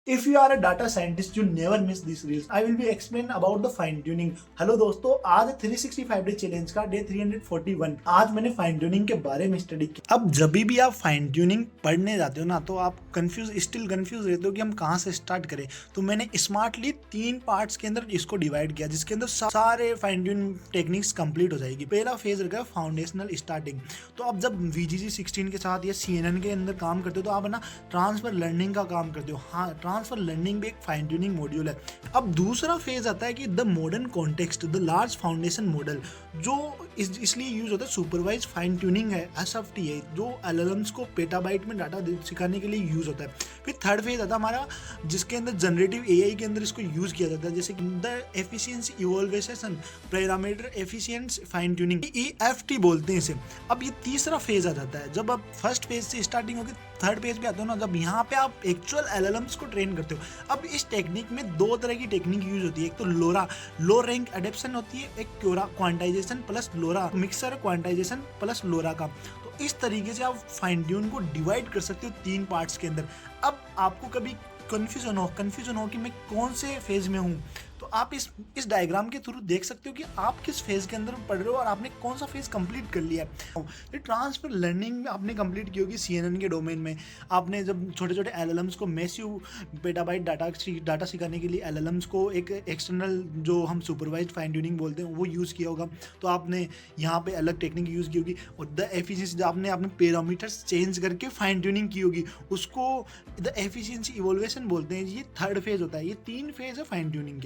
If you are a data scientist, you never miss these reels. I will be explain about the fine tuning. Hello दोस्तों, आज 365 day challenge का day 341। आज मैंने fine tuning के बारे में study की। अब जब भी आप फाइन ट्यूनिंग पढ़ने जाते हो ना, तो आप स्टिल कंफ्यूज रहते हो कि हम कहाँ से स्टार्ट करें। तो मैंने स्मार्टली 3 पार्ट्स के अंदर इसको डिवाइड किया, जिसके अंदर सारे फाइन ट्यूनिंग टेक्निक्स कंप्लीट हो जाएगी। पहला फेज रहेगा फाउंडेशनल स्टार्टिंग। तो आप जब VGG 16 के साथ या CNN के अंदर काम करते हो, तो आप है ना ट्रांसफर लर्निंग का काम करते हो। हाँ, ट्रांसफर लर्निंग भी एक फाइन ट्यूनिंग मॉड्यूल है। अब दूसरा फेज आता है कि the modern context, the large foundation model, जो इसलिए यूज होता है सुपरवाइज फाइन ट्यूनिंग है, SFT है, जो LLMs को पेटाबाइट में डाटा सिखाने के लिए यूज होता है। फिर थर्ड फेज आता है हमारा, जिसके अंदर जनरेटिव AI के अंदर इसको यूज किया जाता है, जैसे कि the efficiency evolution parameter efficiency fine tuning, EFT बोलते हैं इसे। अब ये तीसरा फेज आ जाता है, जब आप फर्स्ट फेज से स्टार्टिंग होगी, थर्ड पेज पे आते हो ना, जब यहाँ पे आप एक्चुअल LLMs को ट्रेन करते हो। अब इस टेक्निक में 2 तरह की टेक्निक यूज होती है। एक तो लोरा, लो रैंक एडेप्शन होती है, एक क्योरा क्वांटाइजेशन प्लस लोरा, मिक्सर क्वांटाइजेशन प्लस लोरा का। तो इस तरीके से आप फाइन ट्यून को डिवाइड कर सकते हो 3 पार्ट्स के अंदर। अब आपको कभी कंफ्यूजन हो कि मैं कौन से फेज में हूँ, तो आप इस डायग्राम के थ्रू देख सकते हो कि आप किस फेज के अंदर पढ़ रहे हो और आपने कौन सा फेज कंप्लीट कर लिया है। ये ट्रांसफर लर्निंग आपने कंप्लीट की होगी CNN के डोमेन में। आपने जब छोटे छोटे LLMs को मैसिव पेटाबाइट डाटा सिखाने के लिए LLMs को एक एक्सटर्नल, जो हम सुपरवाइज्ड फाइन ट्यूनिंग बोलते हैं, वो यूज़ किया होगा। तो आपने यहाँ पे अलग टेक्निक यूज़ की होगी। और द एफिशिएंसी, आपने अपने पैरामीटर्स चेंज करके फाइन ट्यूनिंग की होगी, उसको द एफिशिएंसी इवोल्वेशन बोलते हैं। ये थर्ड फेज होता है। ये 3 फेज है फाइन ट्यूनिंग के।